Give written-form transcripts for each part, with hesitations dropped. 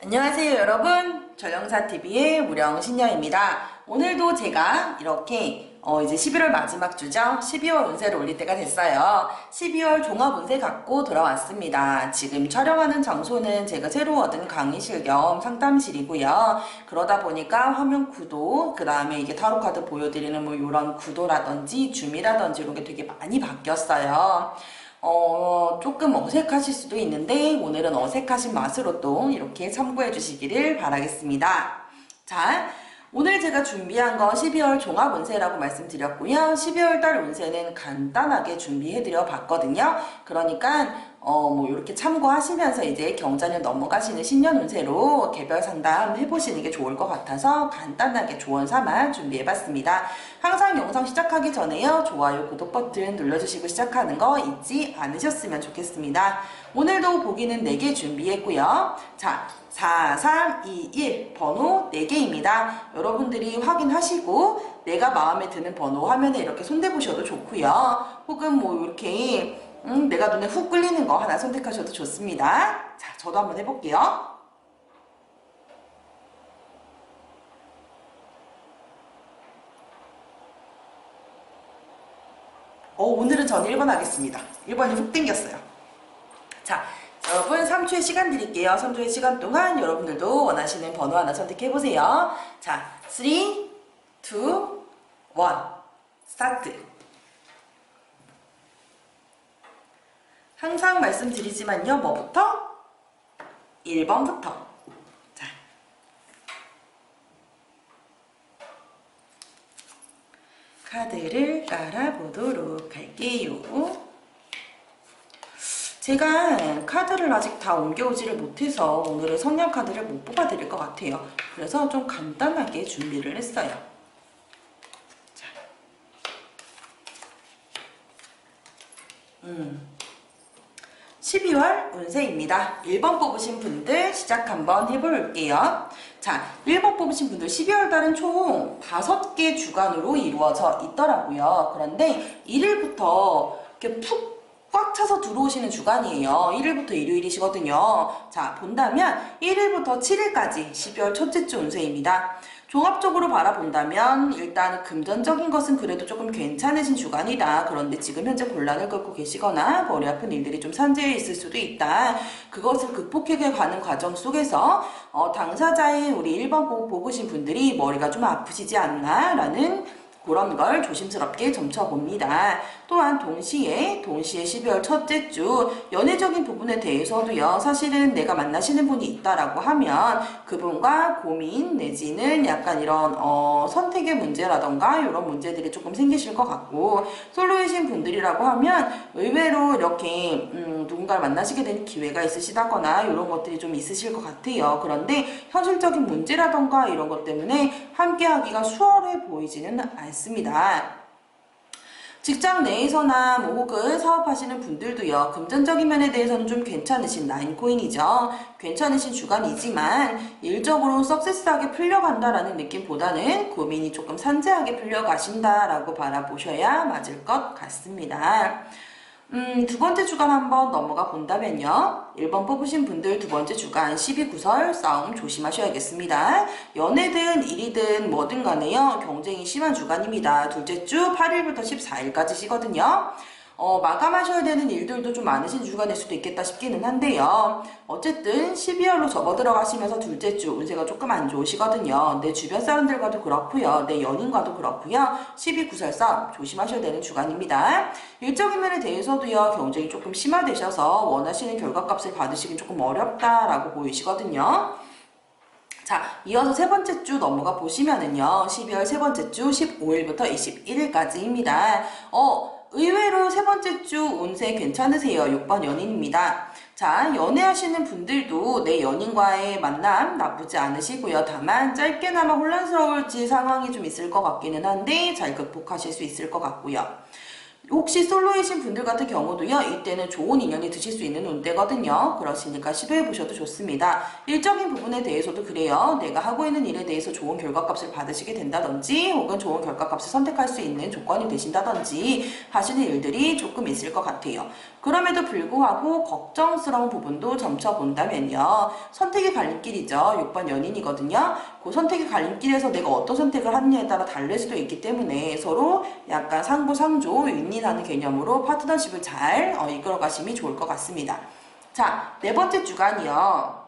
안녕하세요 여러분, 전영사TV의 무령신녀입니다. 오늘도 제가 이렇게 이제 11월 마지막 주죠. 12월 운세를 올릴 때가 됐어요. 12월 종합 운세 갖고 돌아왔습니다. 지금 촬영하는 장소는 제가 새로 얻은 강의실 겸 상담실이고요. 그러다 보니까 화면 구도, 그 다음에 이게 타로카드 보여드리는 뭐 이런 구도라든지 줌이라든지 이런 게 되게 많이 바뀌었어요. 조금 어색하실 수도 있는데 오늘은 어색하신 맛으로 또 이렇게 참고해 주시기를 바라겠습니다. 자, 오늘 제가 준비한 건 12월 종합 운세라고 말씀드렸고요. 12월 달 운세는 간단하게 준비해 드려 봤거든요. 그러니까 뭐 이렇게 참고하시면서 이제 경자년 넘어가시는 신년 운세로 개별 상담 해보시는 게 좋을 것 같아서 간단하게 조언 삼아 준비해봤습니다. 항상 영상 시작하기 전에요. 좋아요, 구독 버튼 눌러주시고 시작하는 거 잊지 않으셨으면 좋겠습니다. 오늘도 보기는 4개 준비했고요. 자, 4, 3, 2, 1 번호 4개입니다. 여러분들이 확인하시고 내가 마음에 드는 번호 화면에 이렇게 손대보셔도 좋고요. 혹은 뭐 이렇게 내가 눈에 훅 끌리는 거 하나 선택하셔도 좋습니다. 자, 저도 한번 해볼게요. 오늘은 전 1번 하겠습니다. 1번이 훅 땡겼어요. 자, 여러분 3초의 시간 드릴게요. 3초의 시간 동안 여러분들도 원하시는 번호 하나 선택해보세요. 자, 3, 2, 1 스타트. 항상 말씀드리지만요. 뭐부터? 1번부터. 자, 카드를 깔아보도록 할게요. 제가 카드를 아직 다 옮겨오지를 못해서 오늘은 성냥 카드를 못 뽑아드릴 것 같아요. 그래서 좀 간단하게 준비를 했어요. 자. 12월 운세입니다. 1번 뽑으신 분들 시작 한번 해볼게요. 자, 1번 뽑으신 분들 12월 달은 총 5개 주간으로 이루어져 있더라고요. 그런데 1일부터 이렇게 푹 꽉 차서 들어오시는 주간이에요. 1일부터 일요일이시거든요. 자, 본다면 1일부터 7일까지 12월 첫째 주 운세입니다. 종합적으로 바라본다면 일단 금전적인 것은 그래도 조금 괜찮으신 주간이다. 그런데 지금 현재 곤란을 겪고 계시거나 머리 아픈 일들이 좀 산재해 있을 수도 있다. 그것을 극복해 가는 과정 속에서 당사자의 우리 1번 뽑으신 분들이 머리가 좀 아프시지 않나 라는 그런 걸 조심스럽게 점쳐봅니다. 또한 동시에 12월 첫째 주 연애적인 부분에 대해서도요. 사실은 내가 만나시는 분이 있다라고 하면 그분과 고민 내지는 약간 이런 선택의 문제라던가 이런 문제들이 조금 생기실 것 같고, 솔로이신 분들이라고 하면 의외로 이렇게 누군가를 만나시게 되는 기회가 있으시다거나 이런 것들이 좀 있으실 것 같아요. 그런데 현실적인 문제라던가 이런 것 때문에 함께하기가 수월해 보이지는 않습니다. 직장 내에서나 뭐 혹은 사업하시는 분들도요. 금전적인 면에 대해서는 좀 괜찮으신 나인코인이죠. 괜찮으신 주간이지만 일적으로 석세스하게 풀려간다라는 느낌보다는 고민이 조금 산재하게 풀려가신다라고 바라보셔야 맞을 것 같습니다. 두 번째 주간 한번 넘어가 본다면요. 1번 뽑으신 분들 두 번째 주간 12구설 싸움 조심하셔야겠습니다. 연애든 일이든 뭐든 간에요. 경쟁이 심한 주간입니다. 둘째 주 8일부터 14일까지시거든요. 마감하셔야 되는 일들도 좀 많으신 주간일 수도 있겠다 싶기는 한데요. 어쨌든 12월로 접어들어가시면서 둘째 주 운세가 조금 안 좋으시거든요. 내 주변 사람들과도 그렇고요. 내 연인과도 그렇고요. 12구설 싸움 조심하셔야 되는 주간입니다. 일적인 면에 대해서도요. 경쟁이 조금 심화되셔서 원하시는 결과값을 받으시긴 조금 어렵다라고 보이시거든요. 자, 이어서 세 번째 주 넘어가 보시면은요. 12월 세 번째 주 15일부터 21일까지입니다. 의외로 세 번째 주 운세 괜찮으세요. 6번 연인입니다. 자, 연애하시는 분들도 내 연인과의 만남 나쁘지 않으시고요. 다만 짧게나마 혼란스러울지 상황이 좀 있을 것 같기는 한데 잘 극복하실 수 있을 것 같고요. 혹시 솔로이신 분들 같은 경우도요, 이때는 좋은 인연이 드실 수 있는 운대거든요. 그러시니까 시도해보셔도 좋습니다. 일적인 부분에 대해서도 그래요. 내가 하고 있는 일에 대해서 좋은 결과값을 받으시게 된다든지, 혹은 좋은 결과값을 선택할 수 있는 조건이 되신다든지 하시는 일들이 조금 있을 것 같아요. 그럼에도 불구하고 걱정스러운 부분도 점쳐 본다면요, 선택의 갈림길이죠. 6번 연인이거든요. 그 선택의 갈림길에서 내가 어떤 선택을 하느냐에 따라 다를 수도 있기 때문에 서로 약간 상부상조, 윈윈하는 개념으로 파트너십을 잘 이끌어 가심이 좋을 것 같습니다. 자, 네 번째 주간이요.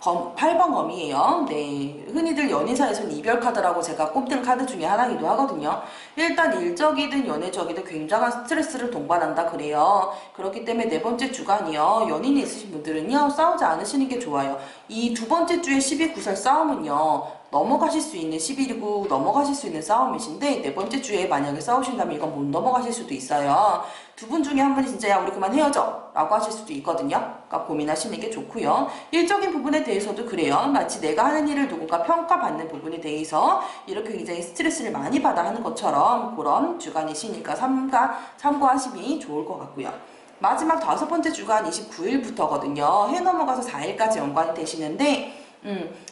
8번 검이에요. 네. 흔히들 연인사에서는 이별 카드라고 제가 꼽는 카드 중에 하나이기도 하거든요. 일단 일적이든 연애적이든 굉장한 스트레스를 동반한다 그래요. 그렇기 때문에 네 번째 주간이요. 연인이 있으신 분들은요, 싸우지 않으시는 게 좋아요. 이 두 번째 주의 12구설 싸움은요, 넘어가실 수 있는 11이고 넘어가실 수 있는 싸움이신데, 네 번째 주에 만약에 싸우신다면 이건 못 넘어가실 수도 있어요. 두 분 중에 한 분이 진짜 야 우리 그만 헤어져 라고 하실 수도 있거든요. 그러니까 고민하시는 게 좋고요. 일적인 부분에 대해서도 그래요. 마치 내가 하는 일을 누군가 평가받는 부분에 대해서 이렇게 굉장히 스트레스를 많이 받아 하는 것처럼 그런 주간이시니까 참고하심이 좋을 것 같고요. 마지막 다섯 번째 주간 29일부터거든요. 해 넘어가서 4일까지 연관이 되시는데,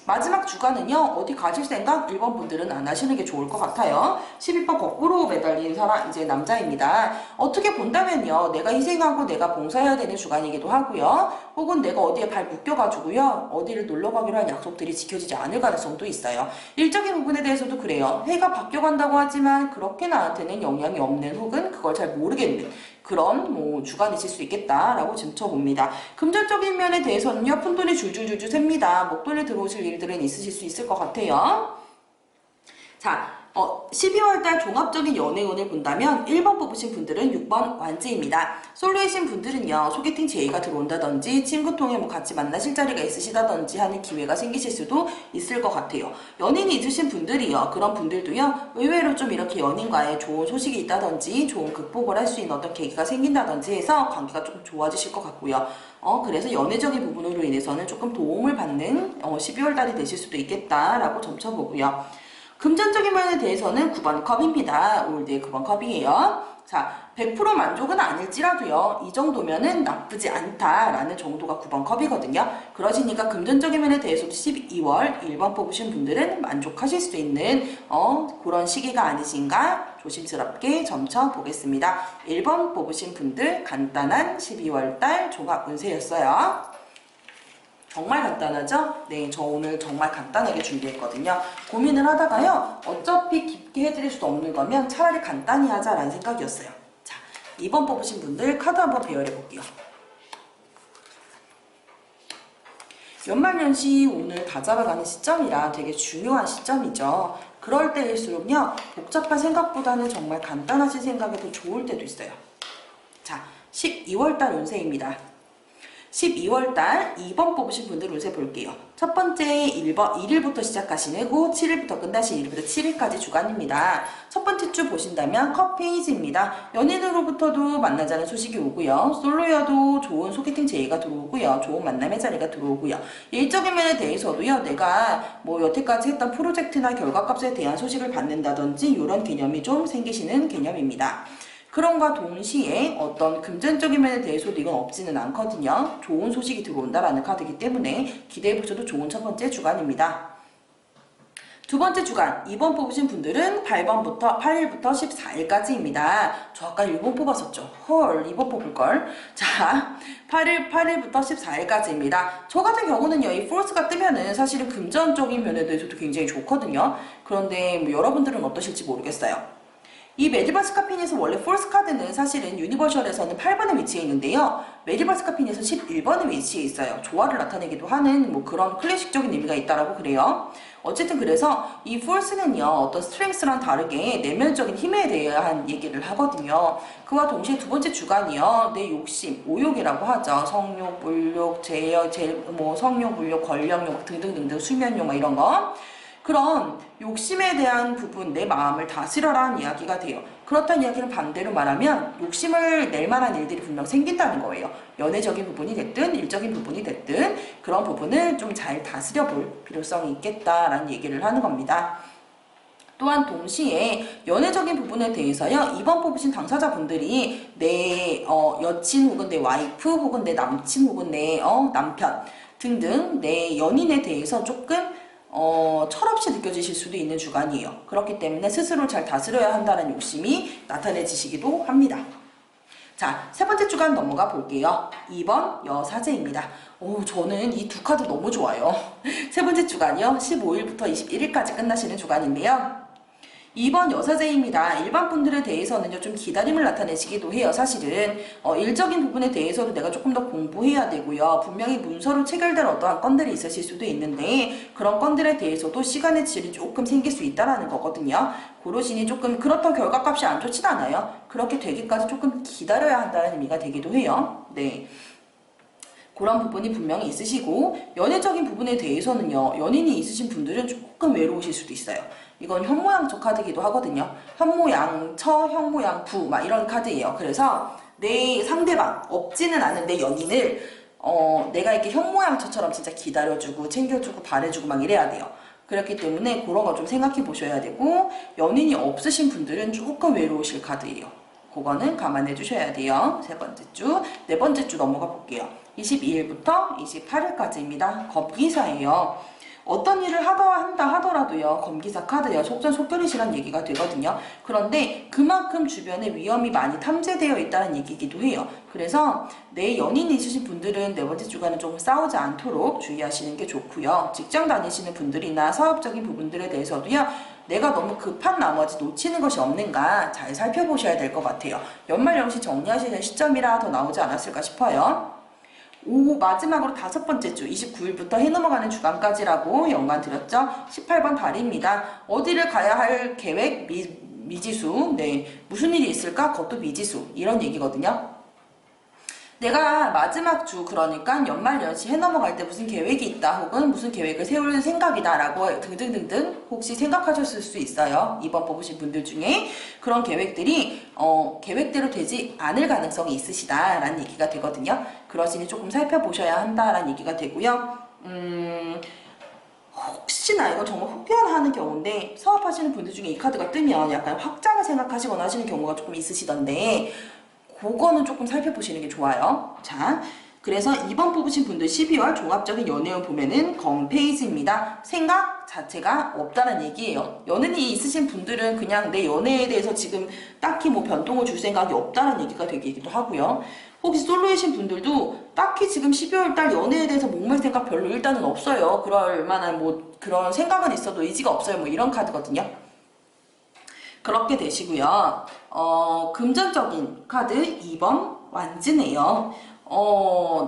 마지막 주간은요, 어디 가실 생각 1번 분들은 안 하시는 게 좋을 것 같아요. 12번 거꾸로 매달린 사람, 이제 남자입니다. 어떻게 본다면요, 내가 희생하고 내가 봉사해야 되는 주간이기도 하고요. 혹은 내가 어디에 발 묶여가지고요, 어디를 놀러 가기로 한 약속들이 지켜지지 않을 가능성도 있어요. 일적인 부분에 대해서도 그래요. 해가 바뀌어간다고 하지만 그렇게 나한테는 영향이 없는, 혹은 그걸 잘 모르겠는 그런 주간이실 수 있겠다라고 점쳐봅니다. 금전적인 면에 대해서는요, 푼돈이 줄줄줄줄 셉니다. 목돈이 들어오실 일들은 있으실 수 있을 것 같아요. 자, 12월달 종합적인 연애운을 본다면 1번 뽑으신 분들은 6번 완지입니다. 솔로이신 분들은요, 소개팅 제의가 들어온다든지 친구 통해 같이 만나실 자리가 있으시다든지 하는 기회가 생기실 수도 있을 것 같아요. 연인이 있으신 분들이요, 그런 분들도요, 의외로 좀 이렇게 연인과의 좋은 소식이 있다든지 좋은 극복을 할 수 있는 어떤 계기가 생긴다든지 해서 관계가 조금 좋아지실 것 같고요. 그래서 연애적인 부분으로 인해서는 조금 도움을 받는 12월달이 되실 수도 있겠다라고 점쳐보고요. 금전적인 면에 대해서는 9번 컵입니다. 올드의 9번 컵이에요. 자, 100% 만족은 아닐지라도요, 이 정도면은 나쁘지 않다라는 정도가 9번 컵이거든요. 그러시니까 금전적인 면에 대해서도 12월 1번 뽑으신 분들은 만족하실 수 있는 그런 시기가 아니신가 조심스럽게 점쳐 보겠습니다. 1번 뽑으신 분들 간단한 12월달 종합 운세였어요. 정말 간단하죠? 네, 저 오늘 정말 간단하게 준비했거든요. 고민을 하다가요, 어차피 깊게 해드릴 수도 없는 거면 차라리 간단히 하자라는 생각이었어요. 자, 2번 뽑으신 분들 카드 한번 배열해 볼게요. 연말연시 오늘 다 잡아가는 시점이라 되게 중요한 시점이죠. 그럴 때일수록요, 복잡한 생각보다는 정말 간단하신 생각이 더 좋을 때도 있어요. 자, 12월달 운세입니다. 12월달 2번 뽑으신 분들 운세 볼게요. 첫 번째 1일부터 시작하시고 7일부터 끝나신 1일부터 7일까지 주간입니다. 첫 번째 주 보신다면 컵 페이지입니다. 연인으로부터도 만나자는 소식이 오고요. 솔로여도 좋은 소개팅 제의가 들어오고요. 좋은 만남의 자리가 들어오고요. 일적인 면에 대해서도요, 내가 여태까지 했던 프로젝트나 결과값에 대한 소식을 받는다든지 이런 개념이 좀 생기시는 개념입니다. 그럼과 동시에 어떤 금전적인 면에 대해서도 이건 없지는 않거든요. 좋은 소식이 들어온다라는 카드이기 때문에 기대해보셔도 좋은 첫 번째 주간입니다. 두 번째 주간 2번 뽑으신 분들은 8일부터 14일까지입니다. 저 아까 1번 뽑았었죠. 헐, 2번 뽑을걸. 자, 8일부터 14일까지입니다. 저 같은 경우는요, 이 폴스가 뜨면은 사실은 금전적인 면에 대해서도 굉장히 좋거든요. 그런데 여러분들은 어떠실지 모르겠어요. 이 메디버스 카핀에서 원래 폴스 카드는 사실은 유니버셜에서는 8번에 위치해 있는데요. 메디버스 카핀에서 11번에 위치해 있어요. 조화를 나타내기도 하는 그런 클래식적인 의미가 있다라고 그래요. 어쨌든 그래서 이 폴스는요, 어떤 스트렝스랑 다르게 내면적인 힘에 대한 얘기를 하거든요. 그와 동시에 두 번째 주간이요, 내 욕심, 오욕이라고 하죠. 성욕, 물욕, 성욕, 물욕, 권력욕 등등등등, 수면욕 이런 거. 그런 욕심에 대한 부분, 내 마음을 다스려라는 이야기가 돼요. 그렇다는 이야기는 반대로 말하면 욕심을 낼 만한 일들이 분명 생긴다는 거예요. 연애적인 부분이 됐든 일적인 부분이 됐든 그런 부분을 좀 잘 다스려 볼 필요성이 있겠다라는 얘기를 하는 겁니다. 또한 동시에 연애적인 부분에 대해서요, 2번 뽑으신 당사자분들이 내 여친 혹은 내 와이프 혹은 내 남친 혹은 내 남편 등등 내 연인에 대해서 조금 철없이 느껴지실 수도 있는 주간이에요. 그렇기 때문에 스스로 잘 다스려야 한다는 욕심이 나타내지시기도 합니다. 자, 세 번째 주간 넘어가 볼게요. 2번 여사제입니다. 저는 이 두 카드 너무 좋아요. 세 번째 주간이요. 15일부터 21일까지 끝나시는 주간인데요. 2번 여사제입니다. 일반 분들에 대해서는요, 좀 기다림을 나타내시기도 해요. 사실은 일적인 부분에 대해서도 내가 조금 더 공부해야 되고요. 분명히 문서로 체결될 어떠한 건들이 있으실 수도 있는데 그런 건들에 대해서도 시간의 질이 조금 생길 수 있다라는 거거든요. 고르시니 조금 그렇던 결과값이 안 좋진 않아요. 그렇게 되기까지 조금 기다려야 한다는 의미가 되기도 해요. 네. 그런 부분이 분명히 있으시고, 연애적인 부분에 대해서는요, 연인이 있으신 분들은 조금 외로우실 수도 있어요. 이건 현모양처 카드이기도 하거든요. 현모양처, 현모양부 막 이런 카드예요. 그래서 내 상대방, 없지는 않은 내 연인을 내가 이렇게 현모양처처럼 진짜 기다려주고 챙겨주고 바래주고 막 이래야 돼요. 그렇기 때문에 그런 거 좀 생각해 보셔야 되고, 연인이 없으신 분들은 조금 외로우실 카드예요. 그거는 감안해 주셔야 돼요. 세 번째 주, 네 번째 주 넘어가 볼게요. 22일부터 28일까지입니다. 검기사예요. 어떤 일을 한다 하더라도요, 검기사 카드요, 속전속결이시란 얘기가 되거든요. 그런데 그만큼 주변에 위험이 많이 탐지되어 있다는 얘기이기도 해요. 그래서 내 연인이 있으신 분들은 네 번째 주간은 조금 싸우지 않도록 주의하시는 게 좋고요. 직장 다니시는 분들이나 사업적인 부분들에 대해서도요, 내가 너무 급한 나머지 놓치는 것이 없는가 잘 살펴보셔야 될 것 같아요. 연말연시 정리하시는 시점이라 더 나오지 않았을까 싶어요. 마지막으로 다섯 번째 주 29일부터 해 넘어가는 주간까지라고 연관 드렸죠. 18번 달입니다. 어디를 가야 할 계획 미지수. 네, 무슨 일이 있을까? 그것도 미지수. 이런 얘기거든요. 내가 마지막 주, 그러니까 연말연시 해 넘어갈 때 무슨 계획이 있다 혹은 무슨 계획을 세울 생각이다 라고 등등등등 혹시 생각하셨을 수 있어요. 2번 뽑으신 분들 중에 그런 계획들이 계획대로 되지 않을 가능성이 있으시다라는 얘기가 되거든요. 그러시니 조금 살펴보셔야 한다라는 얘기가 되고요. 혹시나 이거 정말 혹여하는 경우인데 사업하시는 분들 중에 이 카드가 뜨면 약간 확장을 생각하시거나 하시는 경우가 조금 있으시던데 그거는 조금 살펴보시는 게 좋아요. 자, 그래서 2번 뽑으신 분들 12월 종합적인 연애운 보면은 검 페이지입니다. 생각 자체가 없다는 얘기예요. 연인이 있으신 분들은 그냥 내 연애에 대해서 지금 딱히 뭐 변동을 줄 생각이 없다는 얘기가 되기도 하고요. 혹시 솔로이신 분들도 딱히 지금 12월 달 연애에 대해서 목말 생각 별로 일단은 없어요. 그럴 만한 뭐 그런 생각은 있어도 의지가 없어요. 뭐 이런 카드거든요. 그렇게 되시고요. 금전적인 카드 2번 완즈네요.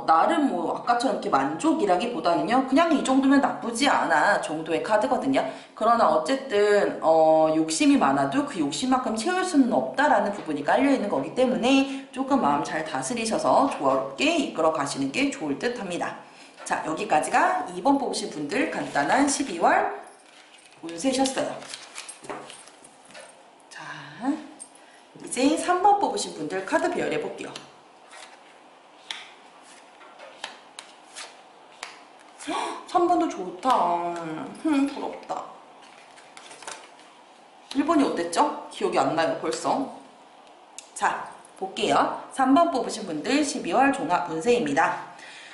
나름 뭐 아까처럼 이렇게 만족이라기보다는요, 그냥 이 정도면 나쁘지 않아 정도의 카드거든요. 그러나 어쨌든 욕심이 많아도 그 욕심만큼 채울 수는 없다라는 부분이 깔려있는 거기 때문에 조금 마음 잘 다스리셔서 조화롭게 이끌어 가시는 게 좋을 듯 합니다. 자, 여기까지가 2번 뽑으신 분들 간단한 12월 운세셨어요. 이제 3번 뽑으신 분들 카드 배열해 볼게요. 3번도 좋다. 부럽다. 1번이 어땠죠? 기억이 안 나요, 벌써. 자, 볼게요. 3번 뽑으신 분들 12월 종합 운세입니다.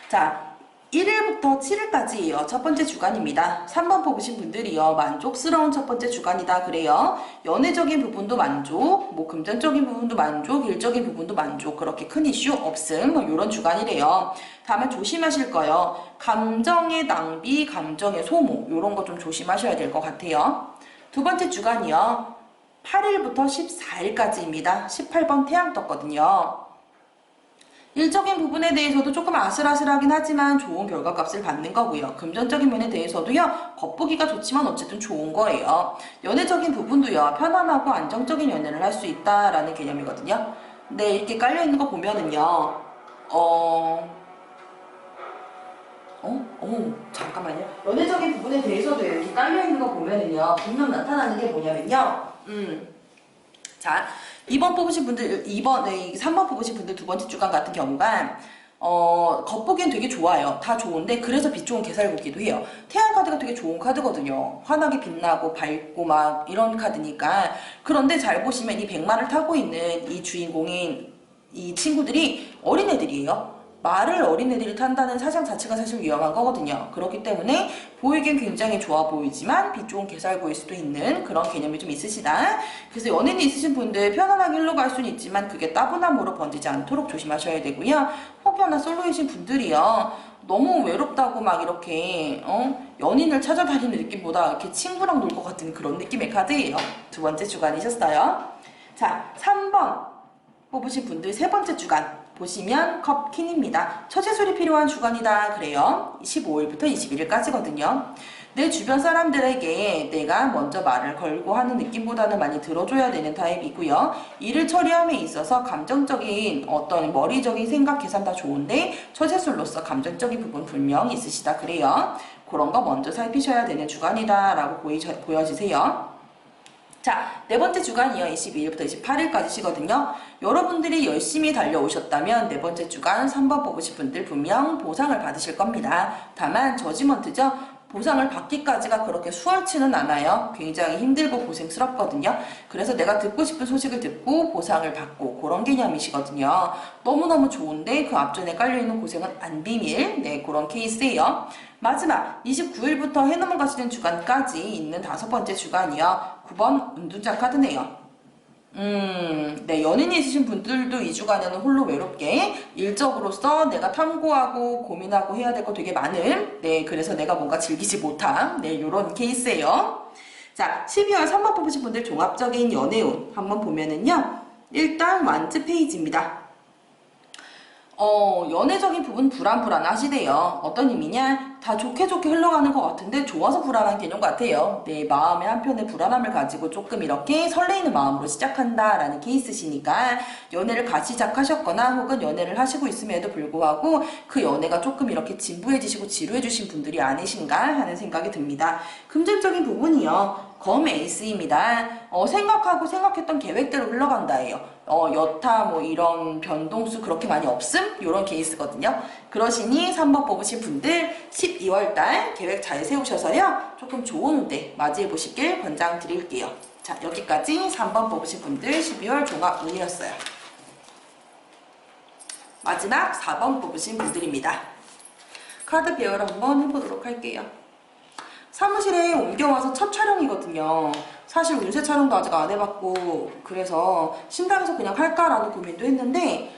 자, 1일부터 7일까지예요. 첫 번째 주간입니다. 3번 뽑으신 분들이요, 만족스러운 첫 번째 주간이다 그래요. 연애적인 부분도 만족, 뭐 금전적인 부분도 만족, 일적인 부분도 만족, 그렇게 큰 이슈 없음, 뭐 이런 주간이래요. 다만 조심하실 거요. 감정의 낭비, 감정의 소모, 이런 거 좀 조심하셔야 될 것 같아요. 두 번째 주간이요, 8일부터 14일까지입니다. 18번 태양 떴거든요. 일적인 부분에 대해서도 조금 아슬아슬하긴 하지만 좋은 결과값을 받는 거고요. 금전적인 면에 대해서도요, 겉보기가 좋지만 어쨌든 좋은 거예요. 연애적인 부분도요, 편안하고 안정적인 연애를 할 수 있다라는 개념이거든요. 근데 이렇게 깔려있는 거 보면은요, 잠깐만요. 연애적인 부분에 대해서도 이렇게 깔려있는 거 보면은요, 분명 나타나는 게 뭐냐면요, 자, 2번 뽑으신 분들, 3번 뽑으신 분들 두 번째 주간 같은 경우가, 겉보기엔 되게 좋아요. 다 좋은데 그래서 빛 좋은 개살구기도 해요. 태양 카드가 되게 좋은 카드거든요. 환하게 빛나고 밝고 막 이런 카드니까. 그런데 잘 보시면 이 백마를 타고 있는 이 주인공인 이 친구들이 어린애들이에요. 말을 어린애들이 탄다는 사상 자체가 사실 위험한 거거든요. 그렇기 때문에 보이긴 굉장히 좋아 보이지만 빛 좋은 개살구일 수도 있는 그런 개념이 좀 있으시다. 그래서 연인이 있으신 분들 편안하게 흘러갈 수는 있지만 그게 따분함으로 번지지 않도록 조심하셔야 되고요. 혹여나 솔로이신 분들이요. 너무 외롭다고 막 이렇게 연인을 찾아다니는 느낌보다 이렇게 친구랑 놀 것 같은 그런 느낌의 카드예요. 두 번째 주간이셨어요. 자, 3번 뽑으신 분들 세 번째 주간 보시면 컵킨입니다. 처제술이 필요한 주간이다 그래요. 15일부터 21일까지거든요. 내 주변 사람들에게 내가 먼저 말을 걸고 하는 느낌보다는 많이 들어줘야 되는 타입이고요. 일을 처리함에 있어서 감정적인 어떤 머리적인 생각 계산 다 좋은데 처제술로서 감정적인 부분 분명 있으시다 그래요. 그런 거 먼저 살피셔야 되는 주간이다 라고 보여지세요. 자, 네 번째 주간이요. 22일부터 28일까지시거든요. 여러분들이 열심히 달려오셨다면 네 번째 주간 3번 뽑으실 분들 분명 보상을 받으실 겁니다. 다만 저지먼트죠. 보상을 받기까지가 그렇게 수월치는 않아요. 굉장히 힘들고 고생스럽거든요. 그래서 내가 듣고 싶은 소식을 듣고 보상을 받고 그런 개념이시거든요. 너무너무 좋은데 그 앞전에 깔려있는 고생은 안 비밀. 네, 그런 케이스예요. 마지막 29일부터 해넘어 가시는 주간까지 있는 다섯 번째 주간이요. 9번 은둔자 카드네요. 네, 연인이 있으신 분들도 이 주간에는 홀로 외롭게 일적으로서 내가 탐구하고 고민하고 해야 될 거 되게 많은, 네, 그래서 내가 뭔가 즐기지 못함, 네, 요런 케이스예요. 자, 12월 3번 뽑으신 분들 종합적인 연애운 한번 보면은요, 일단 완즈 페이지입니다. 연애적인 부분 불안하시대요. 어떤 의미냐? 다 좋게 흘러가는 것 같은데 좋아서 불안한 개념 같아요. 내 마음의 한편에 불안함을 가지고 조금 이렇게 설레이는 마음으로 시작한다라는 케이스시니까 연애를 같이 시작하셨거나 혹은 연애를 하시고 있음에도 불구하고 그 연애가 조금 이렇게 진부해지시고 지루해지신 분들이 아니신가 하는 생각이 듭니다. 금전적인 부분이요. 검 에이스입니다. 생각하고 생각했던 계획대로 흘러간다예요. 여타 뭐 이런 변동수 그렇게 많이 없음? 요런 케이스거든요. 그러시니 3번 뽑으신 분들 12월달 계획 잘 세우셔서요. 조금 좋은 데 맞이해 보시길 권장 드릴게요. 자, 여기까지 3번 뽑으신 분들 12월 종합운이었어요. 마지막 4번 뽑으신 분들입니다. 카드 배열을 한번 해보도록 할게요. 사무실에 옮겨와서 첫 촬영이거든요. 사실 운세 촬영도 아직 안 해봤고 그래서 신당에서 그냥 할까라는 고민도 했는데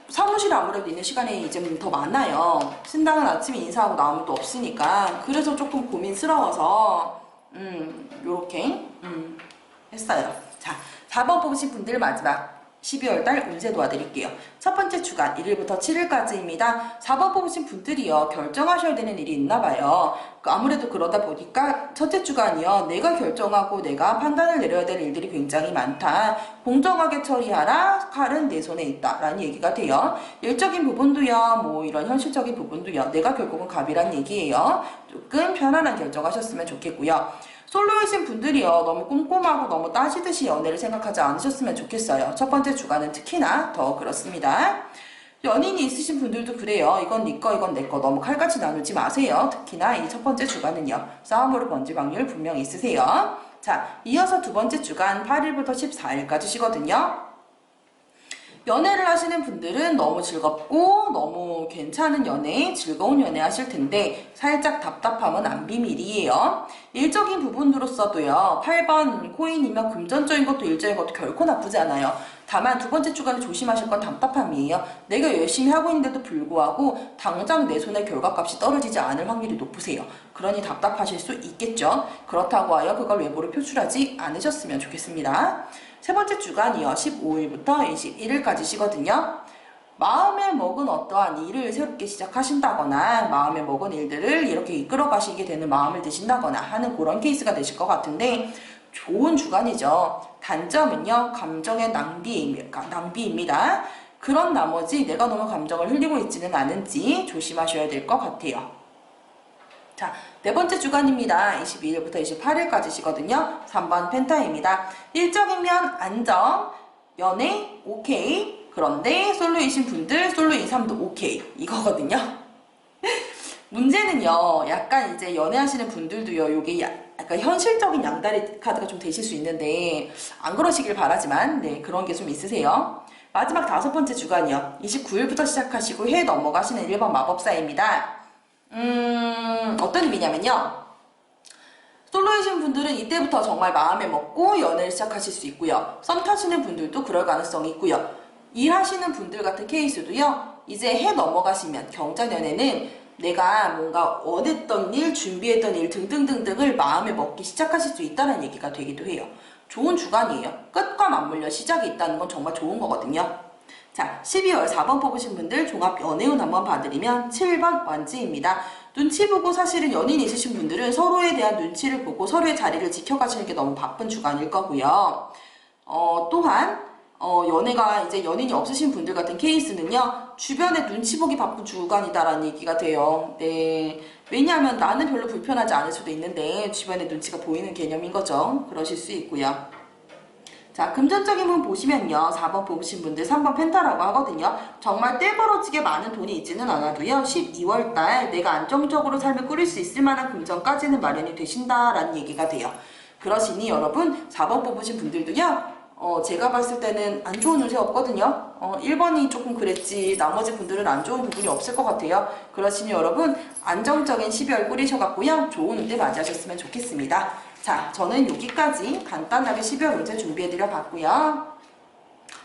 사무실에 아무래도 있는 시간이 이제 더 많아요. 신당은 아침에 인사하고 나오면 또 없으니까 그래서 조금 고민스러워서 요렇게 했어요. 자, 4번 뽑으신 분들 마지막 12월달 운세 도와드릴게요. 첫 번째 주간 1일부터 7일까지입니다. 4번 뽑으신 분들이요. 결정하셔야 되는 일이 있나봐요. 아무래도 그러다 보니까 첫째 주간이요. 내가 결정하고 내가 판단을 내려야 될 일들이 굉장히 많다. 공정하게 처리하라. 칼은 내 손에 있다. 라는 얘기가 돼요. 일적인 부분도요. 뭐 이런 현실적인 부분도요. 내가 결국은 갑이란 얘기예요. 조금 편안한 결정하셨으면 좋겠고요. 솔로이신 분들이요. 너무 꼼꼼하고 너무 따지듯이 연애를 생각하지 않으셨으면 좋겠어요. 첫 번째 주간은 특히나 더 그렇습니다. 연인이 있으신 분들도 그래요. 이건 네 거, 이건 내 거 너무 칼같이 나누지 마세요. 특히나 이 첫 번째 주간은요. 싸움으로 번질 확률 분명히 있으세요. 자, 이어서 두 번째 주간 8일부터 14일까지시거든요. 연애를 하시는 분들은 너무 즐겁고 너무 괜찮은 연애, 즐거운 연애 하실 텐데 살짝 답답함은 안 비밀이에요. 일적인 부분으로서도요. 8번 코인이면 금전적인 것도 일적인 것도 결코 나쁘지 않아요. 다만 두 번째 주간에 조심하실 건 답답함이에요. 내가 열심히 하고 있는데도 불구하고 당장 내 손에 결과값이 떨어지지 않을 확률이 높으세요. 그러니 답답하실 수 있겠죠. 그렇다고 하여 그걸 외부로 표출하지 않으셨으면 좋겠습니다. 세 번째 주간이요. 15일부터 21일까지시거든요. 마음에 먹은 어떠한 일을 새롭게 시작하신다거나 마음에 먹은 일들을 이렇게 이끌어 가시게 되는 마음을 드신다거나 하는 그런 케이스가 되실 것 같은데 좋은 주간이죠. 단점은요. 감정의 낭비입니다. 그런 나머지 내가 너무 감정을 흘리고 있지는 않은지 조심하셔야 될 것 같아요. 자, 네 번째 주간입니다. 22일부터 28일까지시거든요. 3번 펜타입니다. 일적인 면 안정, 연애, 오케이, 그런데 솔로이신 분들 솔로 2, 3도 오케이 이거거든요. 문제는요, 약간 이제 연애하시는 분들도요, 요게 약간 현실적인 양다리 카드가 좀 되실 수 있는데, 안 그러시길 바라지만, 네, 그런 게 좀 있으세요. 마지막 5번째 주간이요. 29일부터 시작하시고 해 넘어가시는 1번 마법사입니다. 어떤 의미냐면요. 솔로이신 분들은 이때부터 정말 마음에 먹고 연애를 시작하실 수 있고요. 썸 타시는 분들도 그럴 가능성이 있고요. 일하시는 분들 같은 케이스도요. 이제 해 넘어가시면 경자년에는 내가 뭔가 원했던 일, 준비했던 일 등등등등을 마음에 먹기 시작하실 수 있다는 얘기가 되기도 해요. 좋은 주간이에요. 끝과 맞물려 시작이 있다는 건 정말 좋은 거거든요. 자, 12월 4번 뽑으신 분들 종합 연애운 한번 봐드리면 7번 완지입니다. 눈치 보고 사실은 연인 있으신 분들은 서로에 대한 눈치를 보고 서로의 자리를 지켜가시는 게 너무 바쁜 주간일 거고요. 또한 연애가 이제 연인이 없으신 분들 같은 케이스는요, 주변에 눈치 보기 바쁜 주간이다라는 얘기가 돼요. 네. 왜냐하면 나는 별로 불편하지 않을 수도 있는데 주변에 눈치가 보이는 개념인 거죠. 그러실 수 있고요. 자, 금전적인 부분 보시면요. 4번 뽑으신 분들 3번 펜타라고 하거든요. 정말 떼벌어지게 많은 돈이 있지는 않아도요. 12월달 내가 안정적으로 삶을 꾸릴 수 있을 만한 금전까지는 마련이 되신다라는 얘기가 돼요. 그러시니 여러분 4번 뽑으신 분들도요. 제가 봤을 때는 안 좋은 운세 없거든요. 1번이 조금 그랬지 나머지 분들은 안 좋은 부분이 없을 것 같아요. 그러시니 여러분 안정적인 12월 꾸리셔갖고요. 좋은 운세 맞이하셨으면 좋겠습니다. 자, 저는 여기까지 간단하게 12월 운세 준비해드려 봤고요.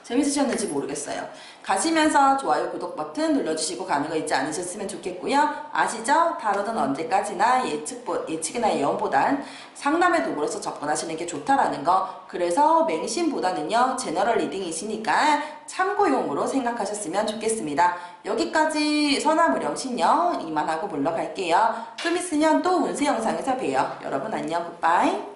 재밌으셨는지 모르겠어요. 가시면서 좋아요, 구독 버튼 눌러주시고 가는 거 잊지 않으셨으면 좋겠고요. 아시죠? 타로는 언제까지나 예측이나 예언보단 상담의 도구로서 접근하시는 게 좋다라는 거. 그래서 맹신보다는요, 제너럴 리딩이시니까 참고용으로 생각하셨으면 좋겠습니다. 여기까지 선화무령신요 이만하고 물러갈게요. 좀 있으면 또 운세 영상에서 봬요. 여러분 안녕, 굿바이.